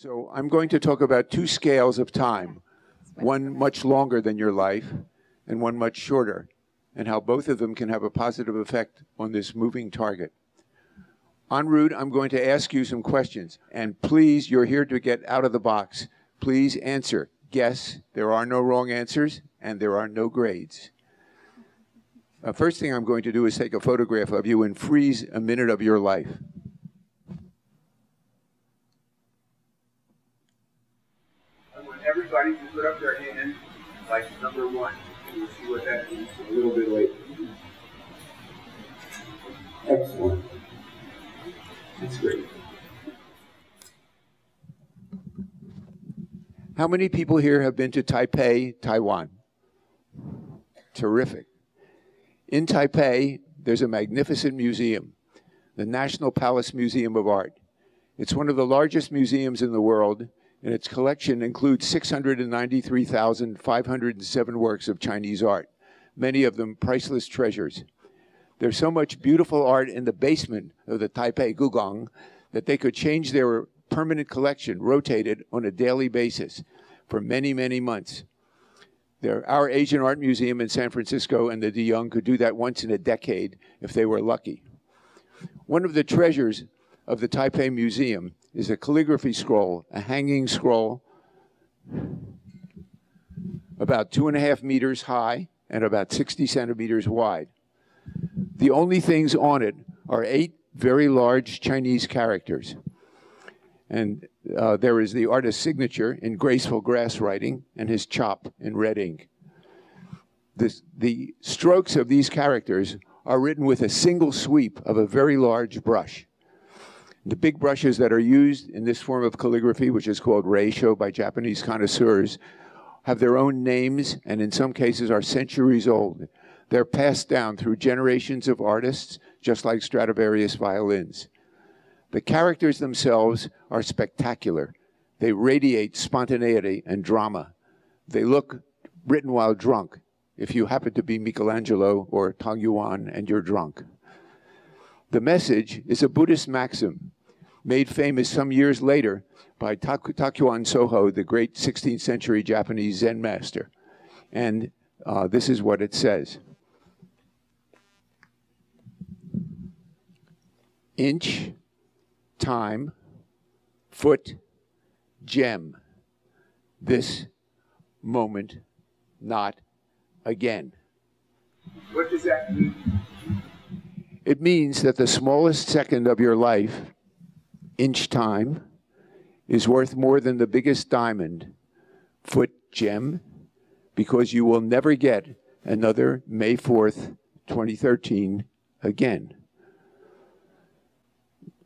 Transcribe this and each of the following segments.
So I'm going to talk about two scales of time, one much longer than your life and one much shorter, and how both of them can have a positive effect on this moving target. En route, I'm going to ask you some questions, and please, you're here to get out of the box. Please answer. Guess, there are no wrong answers, and there are no grades. First thing I'm going to do is take a photograph of you and freeze a minute of your life. I want everybody to put up their hand like number one. We'll see what that means a little bit later. Excellent. That's great. How many people here have been to Taipei, Taiwan? Terrific. In Taipei, there's a magnificent museum, the National Palace Museum of Art. It's one of the largest museums in the world, and its collection includes 693,507 works of Chinese art, many of them priceless treasures. There's so much beautiful art in the basement of the Taipei Gugong that they could change their permanent collection, rotated on a daily basis for many, many months. Our Asian Art Museum in San Francisco and the De Young could do that once in a decade if they were lucky. One of the treasures of the Taipei Museum is a calligraphy scroll, a hanging scroll about 2.5 meters high and about 60 centimeters wide. The only things on it are 8 very large Chinese characters. And there is the artist's signature in graceful grass writing and his chop in red ink. The strokes of these characters are written with a single sweep of a very large brush. The big brushes that are used in this form of calligraphy, which is called reisho by Japanese connoisseurs, have their own names and in some cases are centuries old. They're passed down through generations of artists, just like Stradivarius violins. The characters themselves are spectacular. They radiate spontaneity and drama. They look written while drunk, if you happen to be Michelangelo or Tang Yuan and you're drunk. The message is a Buddhist maxim made famous some years later by Takuan Soho, the great 16th century Japanese Zen master. And this is what it says. Inch, time, foot, gem. This moment, not again. What does that mean? It means that the smallest second of your life, inch time, is worth more than the biggest diamond, foot gem, because you will never get another May 4th, 2013 again.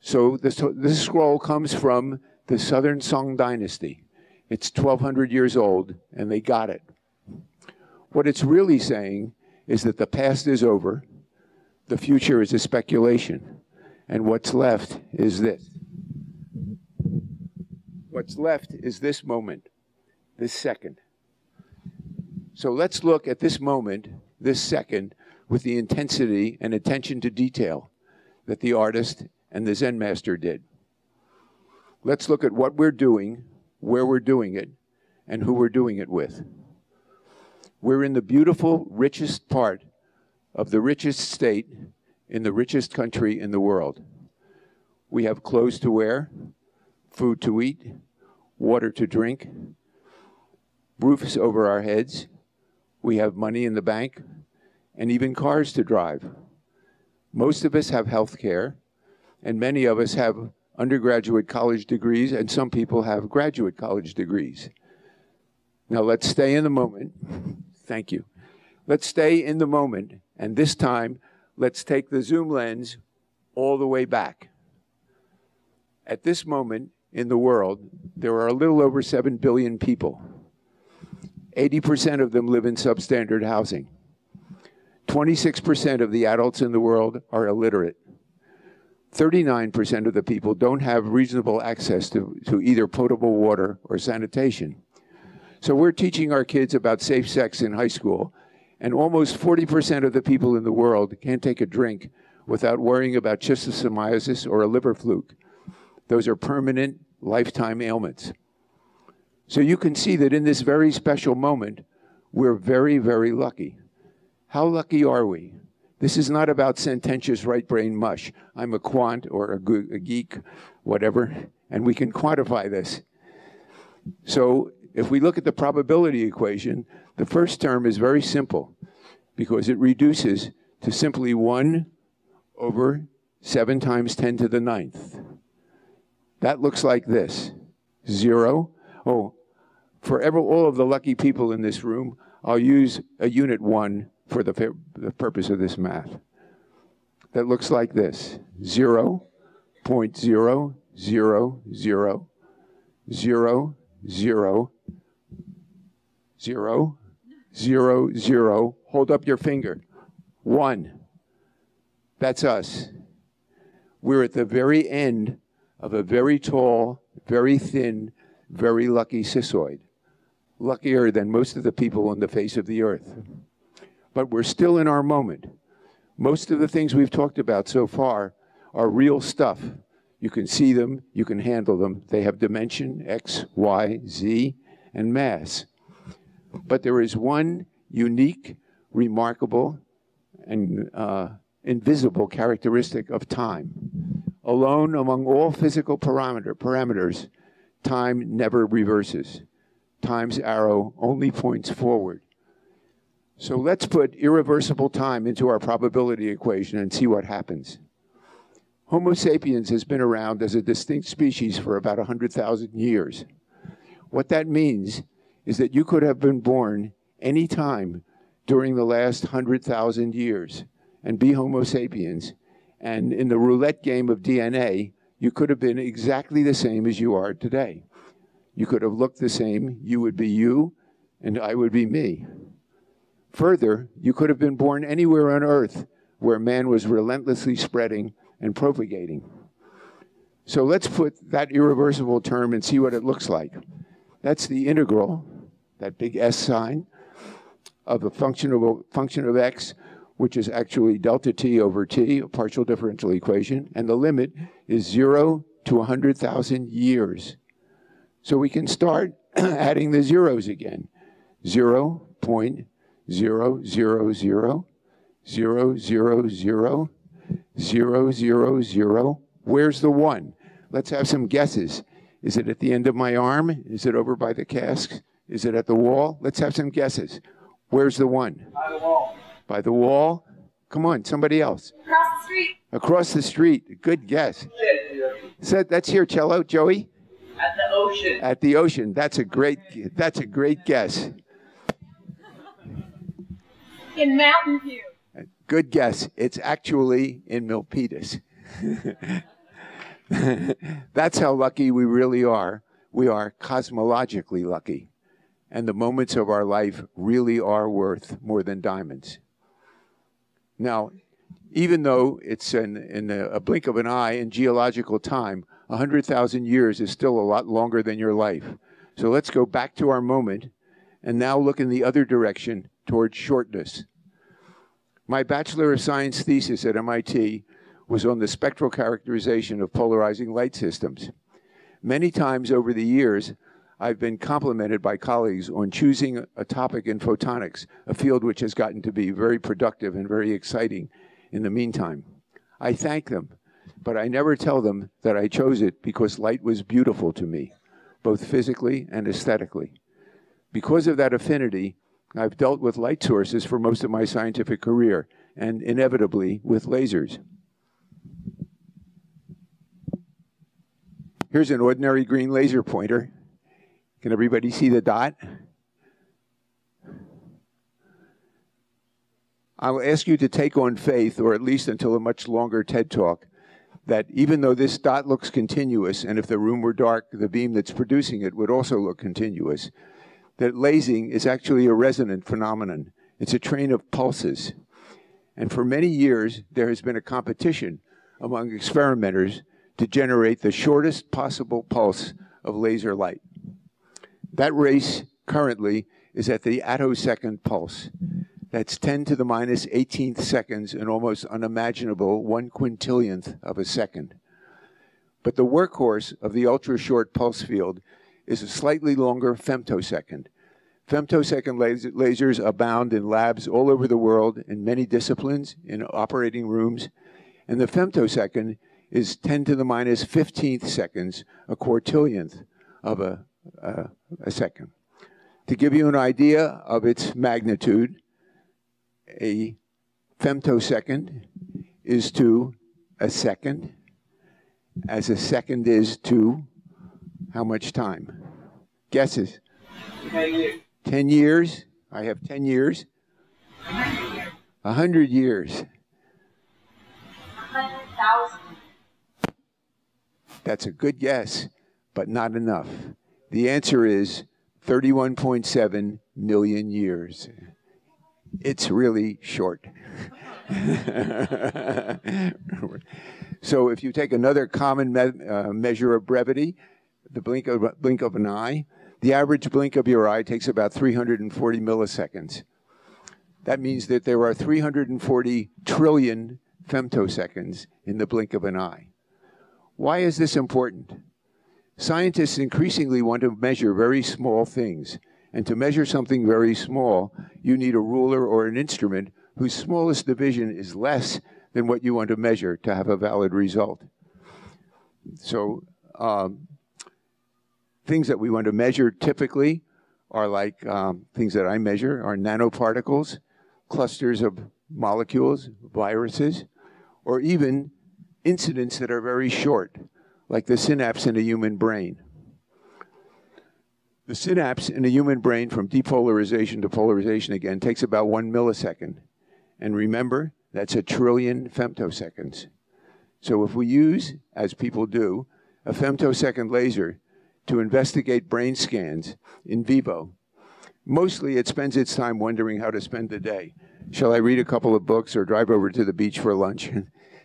So this scroll comes from the Southern Song Dynasty. It's 1,200 years old, and they got it. What it's really saying is that the past is over, the future is a speculation, and what's left is this. What's left is this moment, this second. So let's look at this moment, this second, with the intensity and attention to detail that the artist and the Zen master did. Let's look at what we're doing, where we're doing it, and who we're doing it with. We're in the beautiful, richest part of the richest state in the richest country in the world. We have clothes to wear, food to eat, water to drink, roofs over our heads. We have money in the bank, and even cars to drive. Most of us have health care, and many of us have undergraduate college degrees, and some people have graduate college degrees. Now let's stay in the moment. Thank you. Let's stay in the moment, and this time, let's take the zoom lens all the way back. At this moment in the world, there are a little over 7 billion people. 80% of them live in substandard housing. 26% of the adults in the world are illiterate. 39% of the people don't have reasonable access to either potable water or sanitation. So we're teaching our kids about safe sex in high school, and almost 40% of the people in the world can't take a drink without worrying about schistosomiasis or a liver fluke. Those are permanent, lifetime ailments. So you can see that in this very special moment, we're very, very lucky. How lucky are we? This is not about sententious right brain mush. I'm a quant or a geek, whatever, and we can quantify this. So if we look at the probability equation, the first term is very simple because it reduces to simply 1 over 7 times 10 to the 9th. That looks like this, 0. Oh, for all of the lucky people in this room, I'll use a unit 1 for the purpose of this math. That looks like this, 0.000000000. Hold up your finger. 1. That's us. We're at the very end of a very tall, very thin, very lucky cissoid. Luckier than most of the people on the face of the earth. But we're still in our moment. Most of the things we've talked about so far are real stuff. You can see them, you can handle them. They have dimension, X, Y, Z, and mass. But there is one unique, remarkable, and invisible characteristic of time. Alone among all physical parameters, time never reverses. Time's arrow only points forward. So let's put irreversible time into our probability equation and see what happens. Homo sapiens has been around as a distinct species for about 100,000 years. What that means is that you could have been born any time during the last 100,000 years and be Homo sapiens. And in the roulette game of DNA, you could have been exactly the same as you are today. You could have looked the same. You would be you, and I would be me. Further, you could have been born anywhere on Earth where man was relentlessly spreading and propagating. So let's put that irreversible term and see what it looks like. That's the integral, that big S sign, of a function of x, which is actually delta t over t, a partial differential equation, and the limit is 0 to 100,000 years. So we can start adding the zeros again. 0.000000000. Where's the 1? Let's have some guesses. Is it at the end of my arm? Is it over by the casks? Is it at the wall? Let's have some guesses. Where's the 1? By the wall. By the wall? Come on, somebody else. Across the street. Across the street. Good guess. So that's here, Cello. Joey? At the ocean. At the ocean. That's a great guess. In Mountain View. Good guess. It's actually in Milpitas. That's how lucky we really are. We are cosmologically lucky. And the moments of our life really are worth more than diamonds. Now, even though it's in a blink of an eye in geological time, 100,000 years is still a lot longer than your life. So let's go back to our moment and now look in the other direction towards shortness. My Bachelor of Science thesis at MIT was on the spectral characterization of polarizing light systems. Many times over the years, I've been complimented by colleagues on choosing a topic in photonics, a field which has gotten to be very productive and very exciting in the meantime. I thank them, but I never tell them that I chose it because light was beautiful to me, both physically and aesthetically. Because of that affinity, I've dealt with light sources for most of my scientific career, and inevitably with lasers. Here's an ordinary green laser pointer. Can everybody see the dot? I'll ask you to take on faith, or at least until a much longer TED Talk, that even though this dot looks continuous, and if the room were dark, the beam that's producing it would also look continuous, that lasing is actually a resonant phenomenon. It's a train of pulses. And for many years, there has been a competition among experimenters to generate the shortest possible pulse of laser light. That race currently is at the attosecond pulse. That's 10 to the minus 18th seconds, an almost unimaginable 1/quintillionth of a second. But the workhorse of the ultra-short pulse field is a slightly longer femtosecond. Femtosecond lasers abound in labs all over the world in many disciplines, in operating rooms, and the femtosecond is 10 to the minus 15th seconds, a quartillionth of a second. To give you an idea of its magnitude, a femtosecond is to a second, as a second is to how much time? Guesses? 10 years. 10 years? I have 10 years. 100 years. 100,000. That's a good guess, but not enough. The answer is 31.7 million years. It's really short. So if you take another common measure of brevity, the blink of an eye, the average blink of your eye takes about 340 milliseconds. That means that there are 340 trillion femtoseconds in the blink of an eye. Why is this important? Scientists increasingly want to measure very small things. And to measure something very small, you need a ruler or an instrument whose smallest division is less than what you want to measure to have a valid result. So things that we want to measure typically are like things that I measure are nanoparticles, clusters of molecules, viruses, or even incidents that are very short, like the synapse in a human brain. The synapse in a human brain from depolarization to polarization again takes about 1 millisecond. And remember, that's a trillion femtoseconds. So if we use, as people do, a femtosecond laser to investigate brain scans in vivo, mostly it spends its time wondering how to spend the day. Shall I read a couple of books or drive over to the beach for lunch?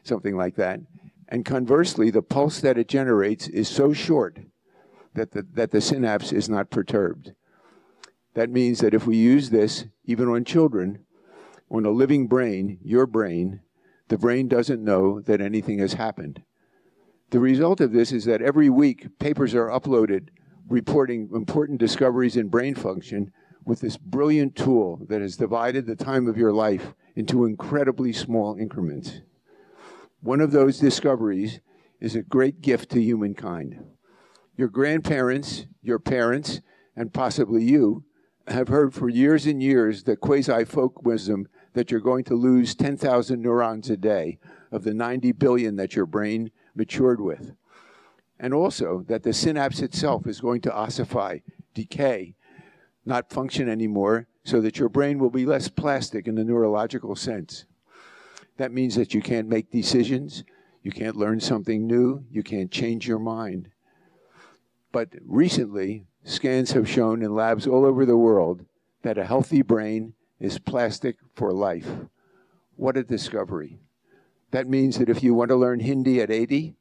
Something like that. And conversely, the pulse that it generates is so short that the synapse is not perturbed. That means that if we use this, even on children, on a living brain, your brain, the brain doesn't know that anything has happened. The result of this is that every week, papers are uploaded reporting important discoveries in brain function with this brilliant tool that has divided the time of your life into incredibly small increments. One of those discoveries is a great gift to humankind. Your grandparents, your parents, and possibly you have heard for years and years the quasi-folk wisdom that you're going to lose 10,000 neurons a day of the 90 billion that your brain matured with. And also that the synapse itself is going to ossify, decay, not function anymore, so that your brain will be less plastic in the neurological sense. That means that you can't make decisions, you can't learn something new, you can't change your mind. But recently, scans have shown in labs all over the world that a healthy brain is plastic for life. What a discovery. That means that if you want to learn Hindi at 80,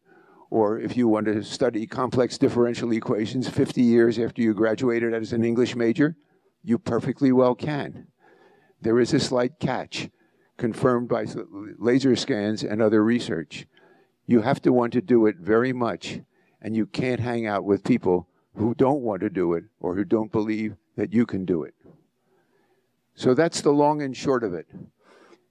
or if you want to study complex differential equations 50 years after you graduated as an English major, you perfectly well can. There is a slight catch, confirmed by laser scans and other research. You have to want to do it very much, and you can't hang out with people who don't want to do it or who don't believe that you can do it. So that's the long and short of it.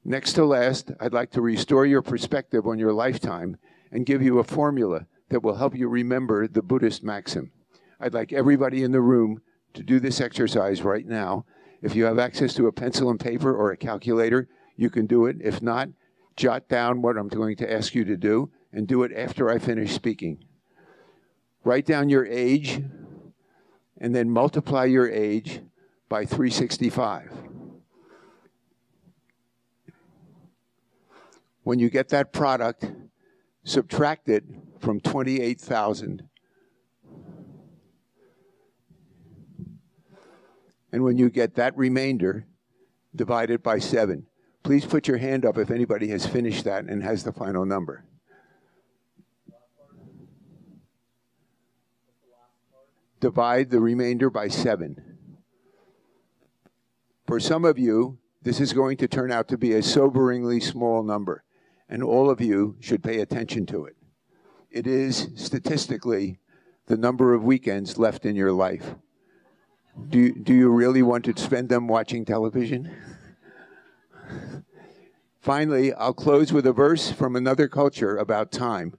Next to last, I'd like to restore your perspective on your lifetime and give you a formula that will help you remember the Buddhist maxim. I'd like everybody in the room to do this exercise right now. If you have access to a pencil and paper or a calculator, you can do it. If not, jot down what I'm going to ask you to do and do it after I finish speaking. Write down your age and then multiply your age by 365. When you get that product, subtract it from 28,000. And when you get that remainder, divide it by 7. Please put your hand up if anybody has finished that and has the final number. Divide the remainder by 7. For some of you, this is going to turn out to be a soberingly small number, and all of you should pay attention to it. it is statistically the number of weekends left in your life. Do you really want to spend them watching television? Finally, I'll close with a verse from another culture about time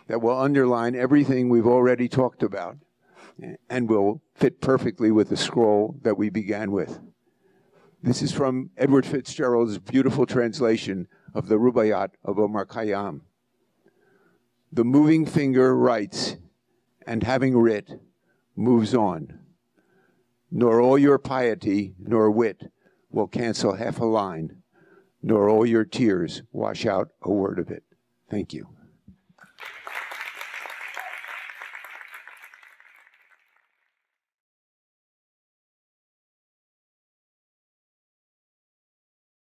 that will underline everything we've already talked about and will fit perfectly with the scroll that we began with. This is from Edward Fitzgerald's beautiful translation of the Rubaiyat of Omar Khayyam. The moving finger writes, and having writ, moves on. Nor all your piety nor wit will cancel half a line, nor all your tears wash out a word of it. Thank you.